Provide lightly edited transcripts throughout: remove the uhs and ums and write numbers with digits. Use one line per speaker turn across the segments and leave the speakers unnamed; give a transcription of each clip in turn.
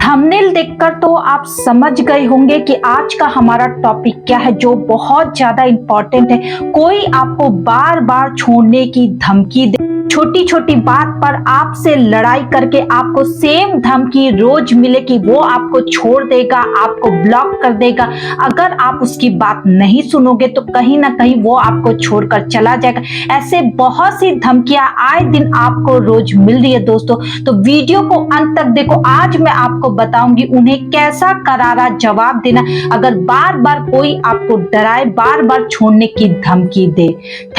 Thumbnail देखकर तो आप समझ गए होंगे कि आज का हमारा टॉपिक क्या है, जो बहुत ज्यादा इंपॉर्टेंट है। कोई आपको बार बार छोड़ने की धमकी दे, छोटी छोटी बात पर आपसे लड़ाई करके आपको सेम धमकी रोज मिले कि वो आपको छोड़ देगा, आपको ब्लॉक कर देगा। अगर आप उसकी बात नहीं सुनोगे तो कहीं ना कहीं वो आपको छोड़कर चला जाएगा। ऐसे बहुत सी धमकियां आए दिन आपको रोज मिल रही है दोस्तों। तो वीडियो को अंत तक देखो, आज मैं आपको बताऊंगी उन्हें कैसा करारा जवाब देना अगर बार बार कोई आपको डराए, बार बार छोड़ने की धमकी दे।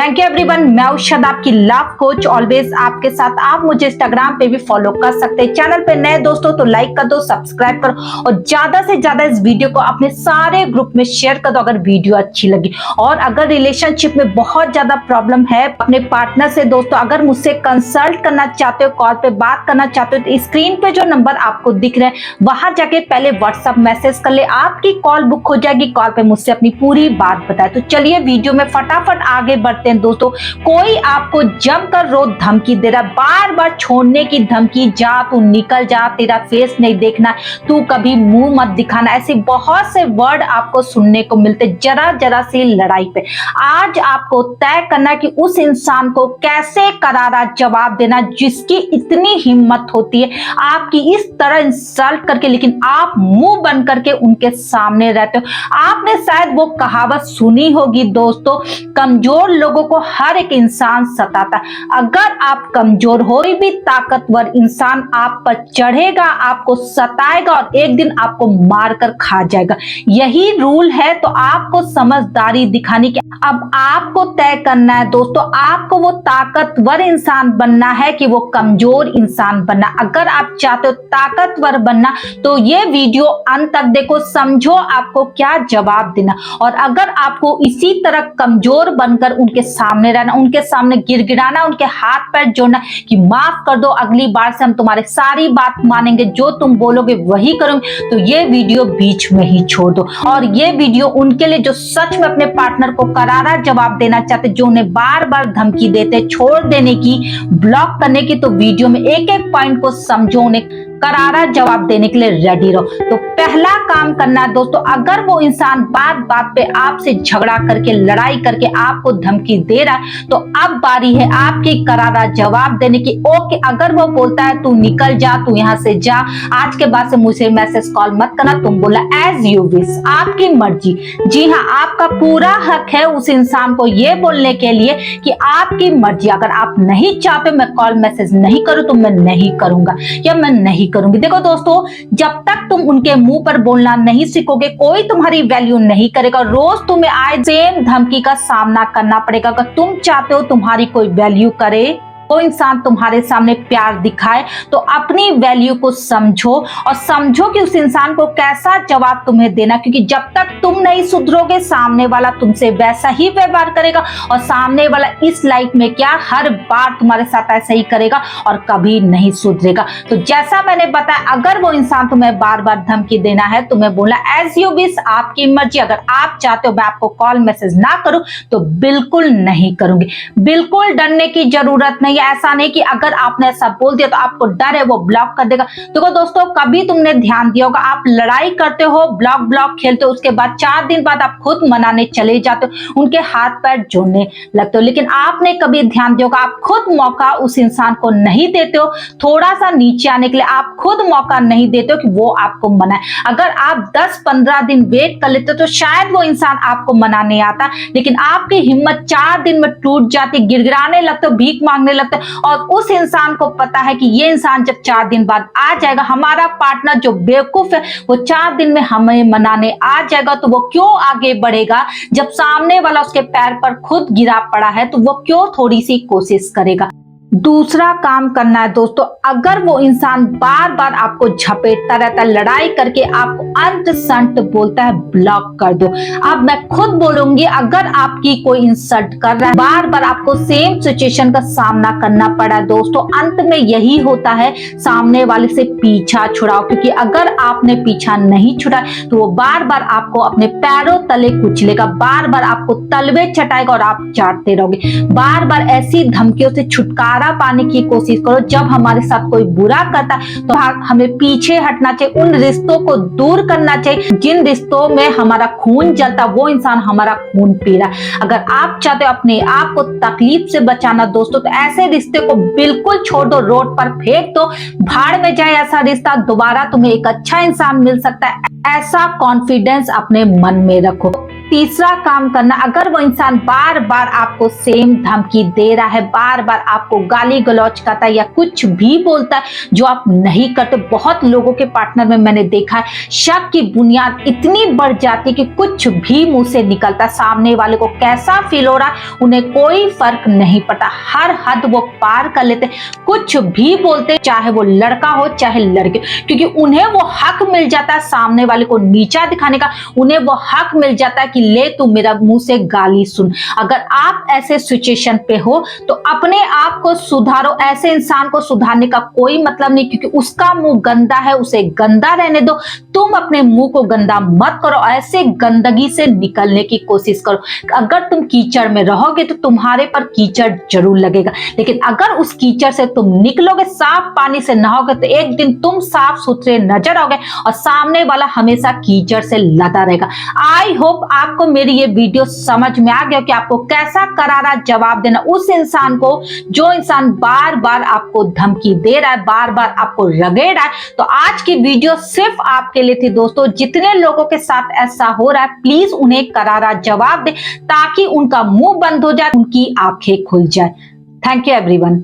थैंक यू एवरीवन, मैं उषा आपकी लव कोच, ऑलवेज आपके साथ। आप मुझे इंस्टाग्राम पे भी फॉलो कर सकते हैं। चैनल पे नए दोस्तों तो लाइक कर दो, सब्सक्राइब करो और ज्यादा से ज्यादा इस वीडियो को अपने सारे ग्रुप में शेयर कर दो अगर वीडियो अच्छी लगी। और अगर रिलेशनशिप में बहुत ज्यादा प्रॉब्लम है अपने पार्टनर से दोस्तों, अगर मुझसे कंसल्ट करना चाहते हो, कॉल पे बात करना चाहते हो, तो स्क्रीन पे जो नंबर आपको दिख रहे हैं वहां जाके पहले व्हाट्सएप मैसेज कर ले, आपकी कॉल बुक हो जाएगी। कॉल पे मुझसे अपनी पूरी बात बताए। तो चलिए वीडियो में फटाफट आगे बढ़ते हैं दोस्तों। कोई आपको जमकर रोज धमकी दे रहा, बार बार छोड़ने की धमकी, जा तू निकल जा, तेरा फेस नहीं देखना, तू कभी मुंह मत दिखाना, ऐसे बहुत से वर्ड आपको सुनने को मिलते जरा जरा सी लड़ाई पे। आज आपको तय करना कि उस इंसान को कैसे करारा जवाब देना जिसकी इतनी हिम्मत होती है आपकी इस तरह इंसल्ट करके, लेकिन आप मुंह बंद करके उनके सामने रहते हो। आपने शायद वो कहावत सुनी होगी दोस्तों, कमजोर लोगों को हर एक इंसान सताता। अगर आप कमजोर हो, कोई भी ताकतवर इंसान आप पर चढ़ेगा, आपको सताएगा और एक दिन आपको मारकर खा जाएगा। यही रूल है। तो आपको समझदारी दिखानी कि अब आपको तय करना है दोस्तों, आपको वो ताकतवर इंसान बनना है कि वो कमजोर इंसान बनना। अगर आप चाहते हो ताकतवर बनना तो ये वीडियो अंत तक देखो, समझो आपको क्या जवाब देना। और अगर आपको इसी तरह कमजोर बनकर उनके सामने रहना, उनके सामने गिड़गिड़ाना, उनके हाथ पैर जोड़ना कि माफ कर दो, अगली बार से हम तुम्हारी सारी बात मानेंगे, जो तुम बोलोगे वही करूंगे, तो ये वीडियो बीच में ही छोड़ दो। और ये वीडियो उनके लिए जो सच में अपने पार्टनर को करारा जवाब देना चाहते, जो उन्हें बार बार धमकी देते छोड़ देने की, ब्लॉक करने की, तो वीडियो में एक एक पॉइंट को समझो, उन्हें करारा जवाब देने के लिए रेडी रहो। तो पहला काम करना है दोस्तों, अगर वो इंसान बात बात पे आपसे झगड़ा करके, लड़ाई करके आपको धमकी दे रहा है, तो अब बारी है आपकी करारा जवाब देने की। ओके, अगर वो बोलता है तू निकल जा, तू यहाँ से जा, आज के बाद से मुझे मैसेज कॉल मत करना, तुम बोला एज यू विश, आपकी मर्जी। जी हाँ, आपका पूरा हक है उस इंसान को ये बोलने के लिए कि आपकी मर्जी। अगर आप नहीं चाहते मैं कॉल मैसेज नहीं करूं तो मैं नहीं करूंगा या मैं नहीं करूंगी। देखो दोस्तों, जब तक तुम उनके मुंह पर बोलना नहीं सीखोगे, कोई तुम्हारी वैल्यू नहीं करेगा। रोज तुम्हें आए सेम धमकी का सामना करना पड़ेगा। अगर तुम चाहते हो तुम्हारी कोई वैल्यू करे, कोई इंसान तुम्हारे सामने प्यार दिखाए, तो अपनी वैल्यू को समझो और समझो कि उस इंसान को कैसा जवाब तुम्हें देना। क्योंकि जब तक तुम नहीं सुधरोगे, सामने वाला तुमसे वैसा ही व्यवहार करेगा और सामने वाला इस लाइफ में क्या हर बार तुम्हारे साथ ऐसा ही करेगा और कभी नहीं सुधरेगा। तो जैसा मैंने बताया, अगर वो इंसान तुम्हें बार बार धमकी देना है, तुम्हें बोला एज यू विश, आपकी मर्जी। अगर आप चाहते हो मैं आपको कॉल मैसेज ना करूं तो बिल्कुल नहीं करूंगी। बिल्कुल डरने की जरूरत नहीं। ऐसा नहीं कि अगर आपने ऐसा बोल दिया तो आपको डर है वो ब्लॉक कर देगा। देखो दोस्तों, कभी तुमने ध्यान दिया होगा, आप लड़ाई करते हो, ब्लॉक ब्लॉक खेलते हो, उसके बाद 4 दिन बाद आप खुद मनाने चले जाते हो, उनके हाथ पैर जोड़ने लगते हो। लेकिन आपने कभी ध्यान दिया होगा, आप खुद मौका उस इंसान को नहीं देते हो थोड़ा सा नीचे आने के लिए, आप खुद मौका नहीं देते हो कि वो आपको मनाए। अगर आप 10-15 दिन वेट कर लेते हो तो शायद वो इंसान आपको मनाने आता, लेकिन आपकी हिम्मत 4 दिन में टूट जाती, गिड़गिड़ाने लगते हो, भीख मांगने लगते हो। और उस इंसान को पता है कि ये इंसान जब 4 दिन बाद आ जाएगा, हमारा पार्टनर जो बेवकूफ है वो 4 दिन में हमें मनाने आ जाएगा, तो वो क्यों आगे बढ़ेगा? जब सामने वाला उसके पैर पर खुद गिरा पड़ा है तो वो क्यों थोड़ी सी कोशिश करेगा? दूसरा काम करना है दोस्तों, अगर वो इंसान बार बार आपको झपेटता रहता है, लड़ाई करके आपको अंत संत बोलता है, ब्लॉक कर दो। अब मैं खुद बोलूंगी, अगर आपकी कोई इंसल्ट कर रहा है, बार बार आपको सेम सिचुएशन का सामना करना पड़ा है दोस्तों, अंत में यही होता है, सामने वाले से पीछा छुड़ाओ। क्योंकि अगर आपने पीछा नहीं छुड़ा तो वो बार बार आपको अपने पैरों तले कुचलेगा, बार बार आपको तलवे चटाएगा और आप चाटते रहोगे। बार बार ऐसी धमकियों से छुटकारा सहारा पाने की कोशिश करो। जब हमारे साथ कोई बुरा करता है तो हमें पीछे हटना चाहिए, उन रिश्तों को दूर करना चाहिए जिन रिश्तों में हमारा खून जलता, वो इंसान हमारा खून पी रहा है। अगर आप चाहते हो अपने आप को तकलीफ से बचाना दोस्तों, तो ऐसे रिश्ते को बिल्कुल छोड़ दो, रोड पर फेंक दो, भाड़ में जाए ऐसा रिश्ता। दोबारा तुम्हें एक अच्छा इंसान मिल सकता है, ऐसा कॉन्फिडेंस अपने मन में रखो। तीसरा काम करना, अगर वो इंसान बार बार आपको सेम धमकी दे रहा है, बार बार आपको गाली गलौज करता है या कुछ भी बोलता है जो आप नहीं करते, बहुत लोगों के पार्टनर में मैंने देखा है, शक की बुनियाद इतनी बढ़ जाती है कि कुछ भी मुंह से निकलता, सामने वाले को कैसा फील हो रहा है उन्हें कोई फर्क नहीं पड़ता, हर हद वो पार कर लेते, कुछ भी बोलते, चाहे वो लड़का हो चाहे लड़की, क्योंकि उन्हें वो हक मिल जाता है सामने वाले को नीचा दिखाने का, उन्हें वो हक मिल जाता है कि ले तू मेरा मुंह से गाली सुन। अगर आप ऐसे सिचुएशन पे हो तो अपने आप को सुधारो, ऐसे इंसान को सुधारने का कोई मतलब नहीं, क्योंकि उसका मुंह गंदा है, उसे गंदा रहने दो, तुम अपने मुंह को गंदा मत करो, ऐसे गंदगी से निकलने की कोशिश करो। अगर तुम कीचड़ में रहोगे तो तुम्हारे पर कीचड़ जरूर लगेगा, लेकिन अगर उस कीचड़ से तुम निकलोगे, साफ पानी से नहाओगे, तो एक दिन तुम साफ सुथरे नजर आओगे और सामने वाला हमेशा कीचड़ से लदा रहेगा। आई होप आपको मेरी ये वीडियो समझ में आ गया कि आपको कैसा करारा जवाब देना उस इंसान को जो इंसान बार बार आपको धमकी दे रहा है, बार बार आपको रगड़ रहा है। तो आज की वीडियो सिर्फ आपके लिए थी दोस्तों। जितने लोगों के साथ ऐसा हो रहा है प्लीज उन्हें करारा जवाब दें ताकि उनका मुंह बंद हो जाए, उनकी आंखें खुल जाए। Thank you everyone.